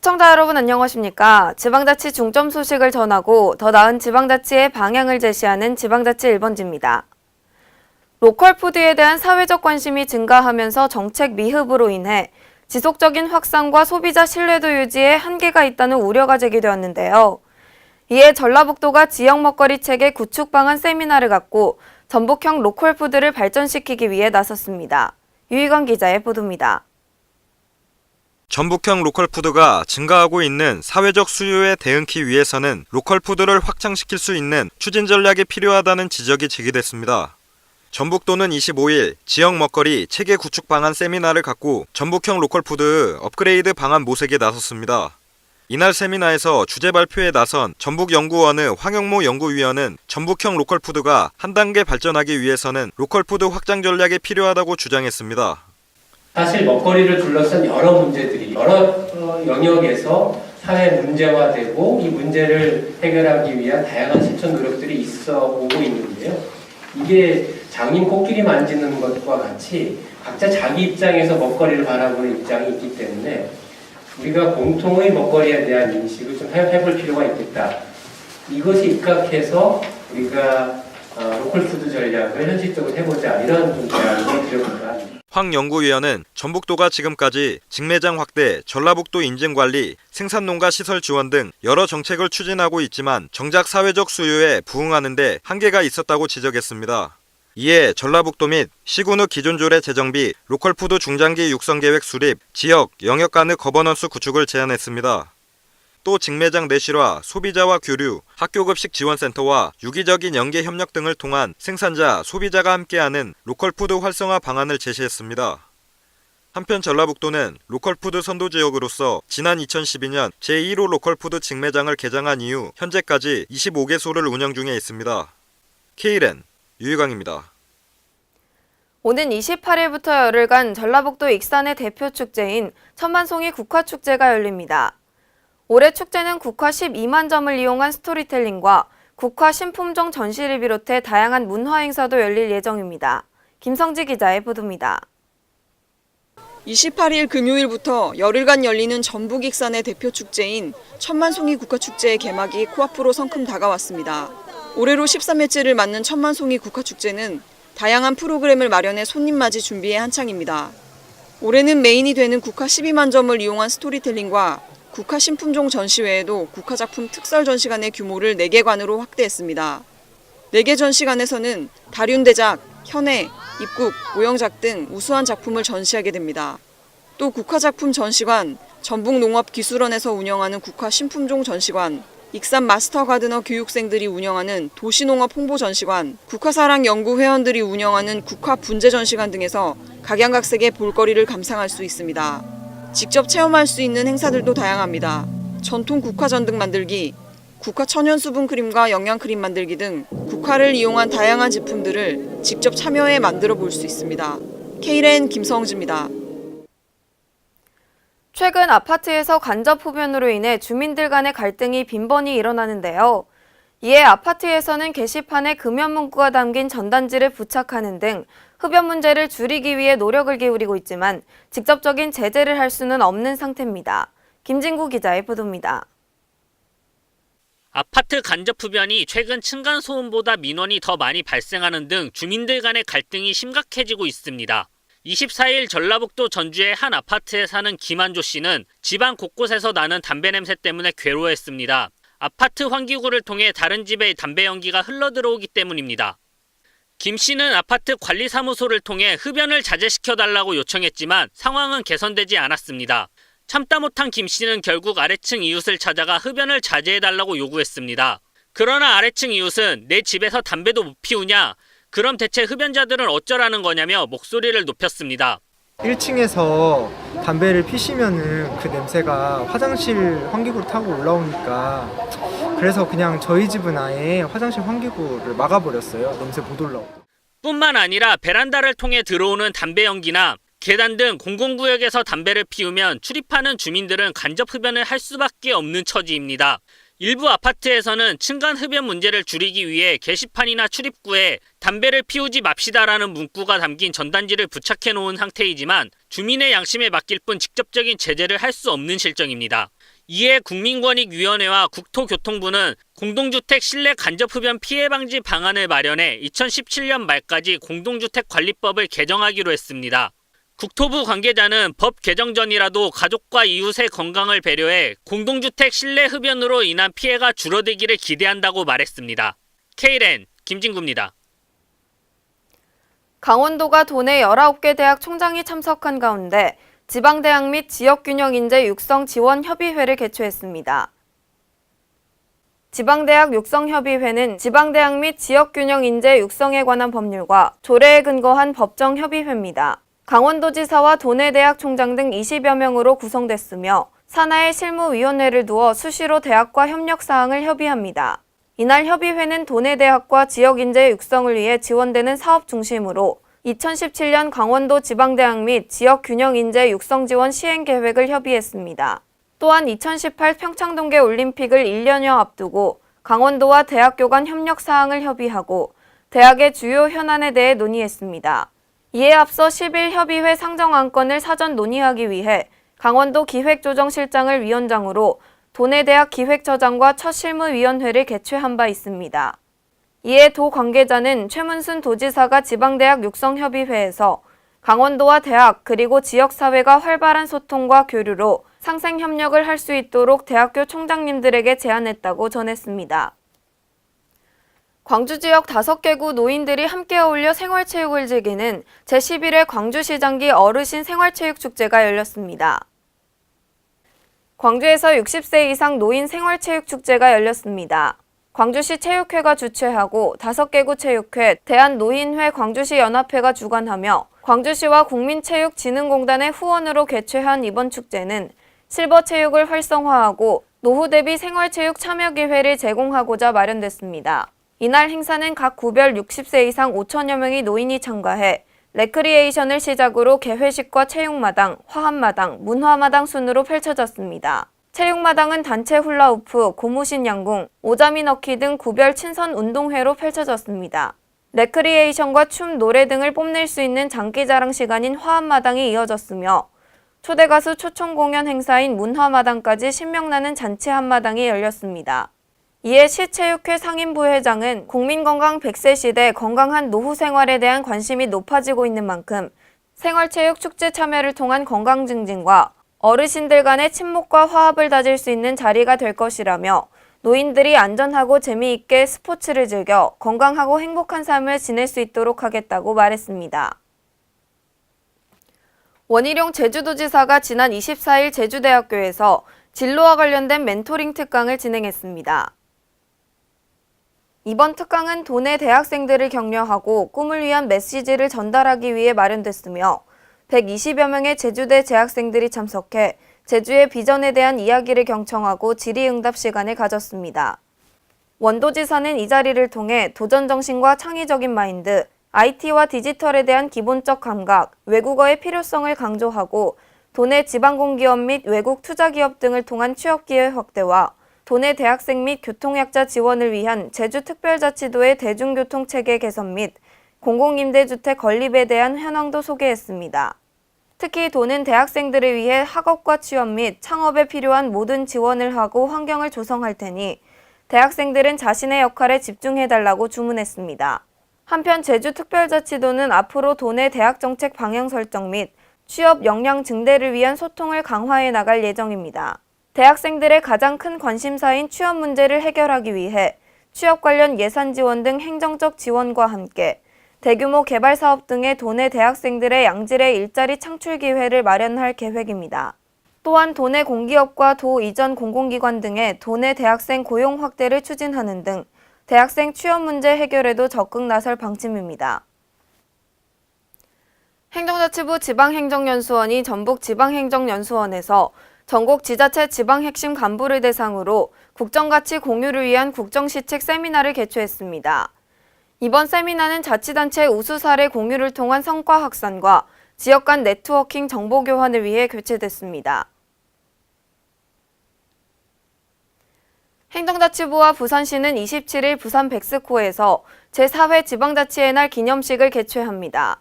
시청자 여러분 안녕하십니까? 지방자치 중점 소식을 전하고 더 나은 지방자치의 방향을 제시하는 지방자치 1번지입니다. 로컬푸드에 대한 사회적 관심이 증가하면서 정책 미흡으로 인해 지속적인 확산과 소비자 신뢰도 유지에 한계가 있다는 우려가 제기되었는데요. 이에 전라북도가 지역 먹거리 체계 구축 방안 세미나를 갖고 전북형 로컬푸드를 발전시키기 위해 나섰습니다. 유희건 기자의 보도입니다. 전북형 로컬푸드가 증가하고 있는 사회적 수요에 대응하기 위해서는 로컬푸드를 확장시킬 수 있는 추진 전략이 필요하다는 지적이 제기됐습니다. 전북도는 25일 지역 먹거리 체계 구축 방안 세미나를 갖고 전북형 로컬푸드 업그레이드 방안 모색에 나섰습니다. 이날 세미나에서 주제 발표에 나선 전북연구원의 황영모 연구위원은 전북형 로컬푸드가 한 단계 발전하기 위해서는 로컬푸드 확장 전략이 필요하다고 주장했습니다. 사실 먹거리를 둘러싼 여러 문제들이 여러 영역에서 사회 문제화되고 이 문제를 해결하기 위한 다양한 실천 노력들이 있어 오고 있는데요. 이게 장인 코끼리 만지는 것과 같이 각자 자기 입장에서 먹거리를 바라보는 입장이 있기 때문에 우리가 공통의 먹거리에 대한 인식을 좀 해볼 필요가 있겠다. 이것이 입각해서 우리가 로컬푸드 전략을 현실적으로 해보자, 이런 좀 제안을 드려볼까 합니다. 황 연구위원은 전북도가 지금까지 직매장 확대, 전라북도 인증관리, 생산농가 시설 지원 등 여러 정책을 추진하고 있지만 정작 사회적 수요에 부응하는 데 한계가 있었다고 지적했습니다. 이에 전라북도 및 시군의 기존 조례 재정비, 로컬푸드 중장기 육성계획 수립, 지역, 영역 간의 거버넌스 구축을 제안했습니다. 또 직매장 내실화, 소비자와 교류, 학교급식 지원센터와 유기적인 연계 협력 등을 통한 생산자, 소비자가 함께하는 로컬푸드 활성화 방안을 제시했습니다. 한편 전라북도는 로컬푸드 선도지역으로서 지난 2012년 제1호 로컬푸드 직매장을 개장한 이후 현재까지 25개소를 운영 중에 있습니다. Kren 유희광입니다. 오는 28일부터 열흘간 전라북도 익산의 대표 축제인 천만송이 국화축제가 열립니다. 올해 축제는 국화 12만 점을 이용한 스토리텔링과 국화 신품종 전시를 비롯해 다양한 문화 행사도 열릴 예정입니다. 김성지 기자의 보도입니다. 28일 금요일부터 열흘간 열리는 전북 익산의 대표 축제인 천만송이 국화축제의 개막이 코앞으로 성큼 다가왔습니다. 올해로 13회째를 맞는 천만송이 국화축제는 다양한 프로그램을 마련해 손님 맞이 준비에 한창입니다. 올해는 메인이 되는 국화 12만 점을 이용한 스토리텔링과 국화 신품종 전시 외에도 국화작품 특설 전시관의 규모를 4개관으로 확대했습니다. 4개 전시관에서는 다륜대작, 현해, 입국, 모형작 등 우수한 작품을 전시하게 됩니다. 또 국화작품 전시관, 전북농업기술원에서 운영하는 국화 신품종 전시관, 익산 마스터 가드너 교육생들이 운영하는 도시농업 홍보전시관, 국화사랑 연구회원들이 운영하는 국화분재전시관 등에서 각양각색의 볼거리를 감상할 수 있습니다. 직접 체험할 수 있는 행사들도 다양합니다. 전통 국화전등 만들기, 국화 천연수분 크림과 영양크림 만들기 등 국화를 이용한 다양한 제품들을 직접 참여해 만들어 볼 수 있습니다. Kren 김성지입니다. 최근 아파트에서 간접 흡연으로 인해 주민들 간의 갈등이 빈번히 일어나는데요. 이에 아파트에서는 게시판에 금연 문구가 담긴 전단지를 부착하는 등 흡연 문제를 줄이기 위해 노력을 기울이고 있지만 직접적인 제재를 할 수는 없는 상태입니다. 김진구 기자의 보도입니다. 아파트 간접 흡연이 최근 층간소음보다 민원이 더 많이 발생하는 등 주민들 간의 갈등이 심각해지고 있습니다. 24일 전라북도 전주의 한 아파트에 사는 김한조 씨는 집안 곳곳에서 나는 담배 냄새 때문에 괴로워했습니다. 아파트 환기구를 통해 다른 집에 담배 연기가 흘러들어오기 때문입니다. 김 씨는 아파트 관리사무소를 통해 흡연을 자제시켜달라고 요청했지만 상황은 개선되지 않았습니다. 참다 못한 김 씨는 결국 아래층 이웃을 찾아가 흡연을 자제해달라고 요구했습니다. 그러나 아래층 이웃은 내 집에서 담배도 못 피우냐? 그럼 대체 흡연자들은 어쩌라는 거냐며 목소리를 높였습니다. 1층에서 담배를 피시면은 그 냄새가 화장실 환기구를 타고 올라오니까 그래서 그냥 저희 집은 아예 화장실 환기구를 막아버렸어요. 냄새 못 올라오고. 뿐만 아니라 베란다를 통해 들어오는 담배 연기나 계단 등 공공구역에서 담배를 피우면 출입하는 주민들은 간접 흡연을 할 수밖에 없는 처지입니다. 일부 아파트에서는 층간 흡연 문제를 줄이기 위해 게시판이나 출입구에 담배를 피우지 맙시다라는 문구가 담긴 전단지를 부착해 놓은 상태이지만 주민의 양심에 맡길 뿐 직접적인 제재를 할 수 없는 실정입니다. 이에 국민권익위원회와 국토교통부는 공동주택 실내 간접흡연 피해 방지 방안을 마련해 2017년 말까지 공동주택관리법을 개정하기로 했습니다. 국토부 관계자는 법 개정 전이라도 가족과 이웃의 건강을 배려해 공동주택 실내 흡연으로 인한 피해가 줄어들기를 기대한다고 말했습니다. Kren 김진구입니다. 강원도가 도내 19개 대학 총장이 참석한 가운데 지방대학 및 지역균형인재 육성 지원 협의회를 개최했습니다. 지방대학 육성협의회는 지방대학 및 지역균형인재 육성에 관한 법률과 조례에 근거한 법정협의회입니다. 강원도지사와 도내대학 총장 등 20여 명으로 구성됐으며 산하의 실무위원회를 두어 수시로 대학과 협력사항을 협의합니다. 이날 협의회는 도내대학과 지역인재 육성을 위해 지원되는 사업 중심으로 2017년 강원도 지방대학 및 지역균형인재 육성지원 시행계획을 협의했습니다. 또한 2018 평창동계 올림픽을 1년여 앞두고 강원도와 대학교 간 협력사항을 협의하고 대학의 주요 현안에 대해 논의했습니다. 이에 앞서 10일 협의회 상정안건을 사전 논의하기 위해 강원도 기획조정실장을 위원장으로 도내대학 기획처장과 첫 실무위원회를 개최한 바 있습니다. 이에 도 관계자는 최문순 도지사가 지방대학 육성협의회에서 강원도와 대학 그리고 지역사회가 활발한 소통과 교류로 상생협력을 할 수 있도록 대학교 총장님들에게 제안했다고 전했습니다. 광주 지역 5개구 노인들이 함께 어울려 생활체육을 즐기는 제11회 광주시장기 어르신 생활체육축제가 열렸습니다. 광주에서 60세 이상 노인 생활체육축제가 열렸습니다. 광주시 체육회가 주최하고 5개구 체육회, 대한노인회 광주시 연합회가 주관하며 광주시와 국민체육진흥공단의 후원으로 개최한 이번 축제는 실버 체육을 활성화하고 노후 대비 생활체육 참여 기회를 제공하고자 마련됐습니다. 이날 행사는 각 구별 60세 이상 5천여 명의 노인이 참가해 레크리에이션을 시작으로 개회식과 체육마당, 화합마당, 문화마당 순으로 펼쳐졌습니다. 체육마당은 단체 훌라후프, 고무신 양궁, 오자미 넣기 등 구별 친선 운동회로 펼쳐졌습니다. 레크리에이션과 춤, 노래 등을 뽐낼 수 있는 장기자랑 시간인 화합마당이 이어졌으며 초대 가수 초청 공연 행사인 문화마당까지 신명나는 잔치 한마당이 열렸습니다. 이에 시체육회 상임부회장은 국민건강 100세 시대 건강한 노후 생활에 대한 관심이 높아지고 있는 만큼 생활체육 축제 참여를 통한 건강 증진과 어르신들 간의 친목과 화합을 다질 수 있는 자리가 될 것이라며 노인들이 안전하고 재미있게 스포츠를 즐겨 건강하고 행복한 삶을 지낼 수 있도록 하겠다고 말했습니다. 원희룡 제주도지사가 지난 24일 제주대학교에서 진로와 관련된 멘토링 특강을 진행했습니다. 이번 특강은 도내 대학생들을 격려하고 꿈을 위한 메시지를 전달하기 위해 마련됐으며 120여 명의 제주대 재학생들이 참석해 제주의 비전에 대한 이야기를 경청하고 질의응답 시간을 가졌습니다. 원도지사는 이 자리를 통해 도전정신과 창의적인 마인드, IT와 디지털에 대한 기본적 감각, 외국어의 필요성을 강조하고 도내 지방공기업 및 외국 투자기업 등을 통한 취업기회 확대와 도내 대학생 및 교통약자 지원을 위한 제주특별자치도의 대중교통체계 개선 및 공공임대주택 건립에 대한 현황도 소개했습니다. 특히 도는 대학생들을 위해 학업과 취업 및 창업에 필요한 모든 지원을 하고 환경을 조성할 테니 대학생들은 자신의 역할에 집중해달라고 주문했습니다. 한편 제주특별자치도는 앞으로 도내 대학정책 방향 설정 및 취업 역량 증대를 위한 소통을 강화해 나갈 예정입니다. 대학생들의 가장 큰 관심사인 취업 문제를 해결하기 위해 취업 관련 예산 지원 등 행정적 지원과 함께 대규모 개발 사업 등의 도내 대학생들의 양질의 일자리 창출 기회를 마련할 계획입니다. 또한 도내 공기업과 도 이전 공공기관 등의 도내 대학생 고용 확대를 추진하는 등 대학생 취업 문제 해결에도 적극 나설 방침입니다. 행정자치부 지방행정연수원이 전북지방행정연수원에서 전국 지자체 지방 핵심 간부를 대상으로 국정가치 공유를 위한 국정시책 세미나를 개최했습니다. 이번 세미나는 자치단체 우수 사례 공유를 통한 성과 확산과 지역 간 네트워킹 정보 교환을 위해 개최됐습니다. 행정자치부와 부산시는 27일 부산 백스코에서 제4회 지방자치의 날 기념식을 개최합니다.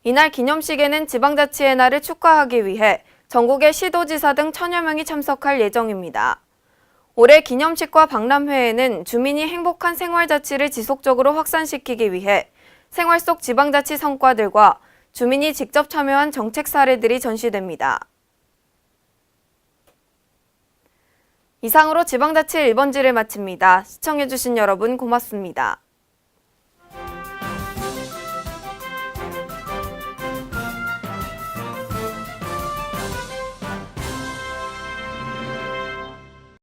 이날 기념식에는 지방자치의 날을 축하하기 위해 전국의 시도지사 등 1000여 명이 참석할 예정입니다. 올해 기념식과 박람회에는 주민이 행복한 생활자치를 지속적으로 확산시키기 위해 생활 속 지방자치 성과들과 주민이 직접 참여한 정책 사례들이 전시됩니다. 이상으로 지방자치 1번지를 마칩니다. 시청해주신 여러분 고맙습니다.